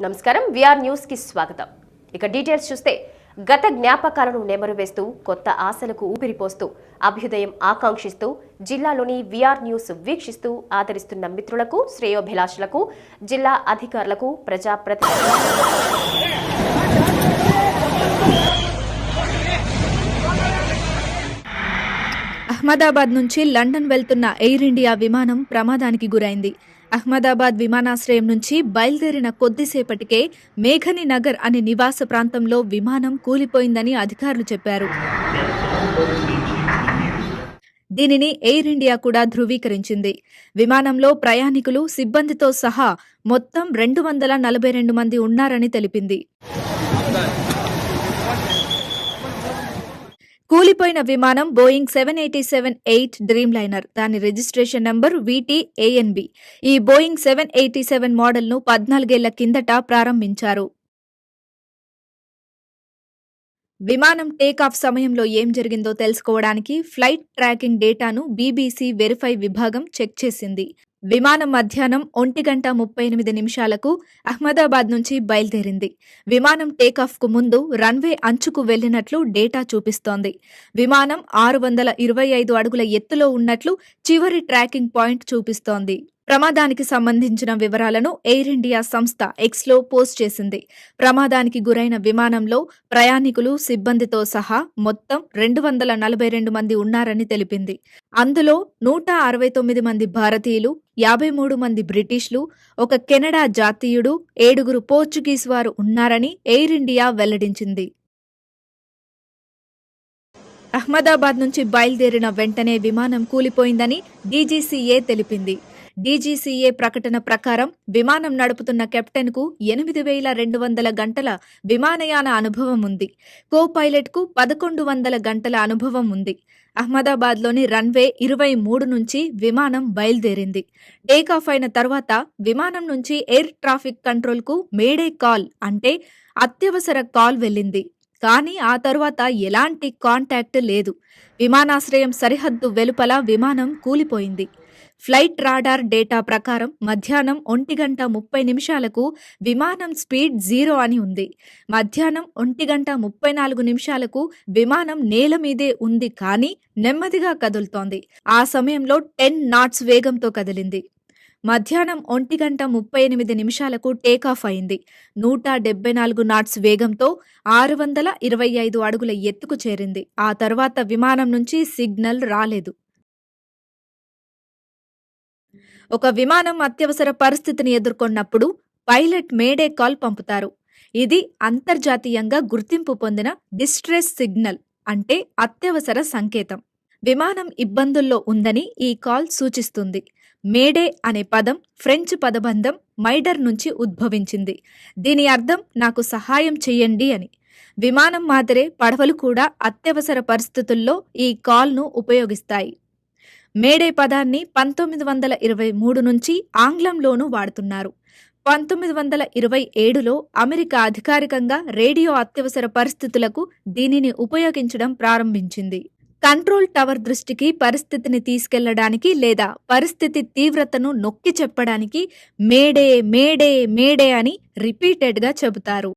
నమస్కారం VR news కి స్వాగతం. ఇక డీటెయిల్స్ చూస్తే గత జ్ఞాపకాలను నెమరువేస్తూ కొత్త ఆశలకు ఊపిరిపోస్తూ అభ్యుదయం ఆకాంక్షిస్తూ జిల్లాలోని విఆర్ న్యూస్ వీక్షిస్తూ ఆదరిస్తున్న మిత్రులకు, శ్రేయోభిలాషులకు, జిల్లా అధికారులకు, ప్రజాప్రతినిధులకు అహ్మదాబాద్ నుంచి లండన్ వెళ్తున్న ఎయిర్ ఇండియా విమానం ప్రమాదానికి గురైంది. అహ్మదాబాద్ విమానాశ్రయం నుంచి బయలుదేరిన కొద్దిసేపటికే మేఘని నగర్ అనే నివాస ప్రాంతంలో విమానం కూలిపోయిందని అధికారులు చెప్పారు. దీనిని ఎయిర్ ఇండియా కూడా ధృవీకరించింది. విమానంలో ప్రయాణికులు, సిబ్బందితో సహా మొత్తం 242 మంది ఉన్నారని తెలిపింది. కూలిపోయిన విమానం బోయింగ్ 787-8 డ్రీమ్ లైనర్. దాని రిజిస్ట్రేషన్ నంబర్ VT-ANB. ఈ బోయింగ్ 787 మోడల్ను 14 ఏళ్ల కిందట ప్రారంభించారు. విమానం టేకాఫ్ సమయంలో ఏం జరిగిందో తెలుసుకోవడానికి ఫ్లైట్ ట్రాకింగ్ డేటాను BBC వెరిఫై విభాగం చెక్ చేసింది. విమానం మధ్యాహ్నం 1:38 అహ్మదాబాద్ నుంచి బయలుదేరింది. విమానం టేకాఫ్కు ముందు రన్వే అంచుకు వెళ్లినట్లు డేటా చూపిస్తోంది. విమానం 625 అడుగుల ఎత్తులో ఉన్నట్లు చివరి ట్రాకింగ్ పాయింట్ చూపిస్తోంది. ప్రమాదానికి సంబంధించిన వివరాలను ఎయిర్ ఇండియా సంస్థ ఎక్స్లో పోస్ట్ చేసింది. ప్రమాదానికి గురైన విమానంలో ప్రయాణికులు, సిబ్బందితో సహా మొత్తం 242 మంది ఉన్నారని తెలిపింది. అందులో 169 మంది భారతీయులు, 53 మంది బ్రిటిష్లు, ఒక కెనడా జాతీయుడు, 7 పోర్చుగీస్ వారు ఉన్నారని ఎయిర్ ఇండియా వెల్లడించింది. అహ్మదాబాద్ నుంచి బయలుదేరిన వెంటనే విమానం కూలిపోయిందని DGCA తెలిపింది. DGCA ప్రకటన ప్రకారం విమానం నడుపుతున్న కెప్టెన్కు 8200 గంటల విమానయాన అనుభవం ఉంది. కో పైలట్కు 1100 గంటల అనుభవం ఉంది. అహ్మదాబాద్లోని రన్వే 23 నుంచి విమానం బయలుదేరింది. టేకాఫ్ అయిన తర్వాత విమానం నుంచి ఎయిర్ ట్రాఫిక్ కంట్రోల్కు మేడే కాల్ అంటే అత్యవసర కాల్ వెళ్ళింది. కానీ ఆ తరువాత ఎలాంటి కాంటాక్ట్ లేదు. విమానాశ్రయం సరిహద్దు వెలుపల విమానం కూలిపోయింది. ఫ్లైట్ రాడార్ డేటా ప్రకారం మధ్యాహ్నం 1:30 విమానం స్పీడ్ 0 అని ఉంది. మధ్యాహ్నం 1:34 విమానం నేల మీదే ఉంది, కానీ నెమ్మదిగా కదులుతోంది. ఆ సమయంలో 10 knots వేగంతో కదిలింది. మధ్యాహ్నం 1:38 టేకాఫ్ అయింది. 174 knots వేగంతో 625 అడుగుల ఎత్తుకు చేరింది. ఆ తర్వాత విమానం నుంచి సిగ్నల్ రాలేదు. ఒక విమానం అత్యవసర పరిస్థితిని ఎదుర్కొన్నప్పుడు పైలట్ మేడే కాల్ పంపుతారు. ఇది అంతర్జాతీయంగా గుర్తింపు పొందిన డిస్ట్రెస్ సిగ్నల్ అంటే అత్యవసర సంకేతం. విమానం ఇబ్బందుల్లో ఉందని ఈ కాల్ సూచిస్తుంది. మేడే అనే పదం ఫ్రెంచ్ పదబంధం మైడర్ నుంచి ఉద్భవించింది. దీని అర్థం నాకు సహాయం చెయ్యండి అని. విమానం మాదిరే పడవలు కూడా అత్యవసర పరిస్థితుల్లో ఈ కాల్ను ఉపయోగిస్తాయి. మేడే పదాన్ని 1923 నుంచి ఆంగ్లంలోనూ వాడుతున్నారు. 1927లో అమెరికా అధికారికంగా రేడియో అత్యవసర పరిస్థితులకు దీనిని ఉపయోగించడం ప్రారంభించింది. కంట్రోల్ టవర్ దృష్టికి పరిస్థితిని తీసుకెళ్లడానికి లేదా పరిస్థితి తీవ్రతను నొక్కి చెప్పడానికి మేడే మేడే మేడే అని రిపీటెడ్గా చెబుతారు.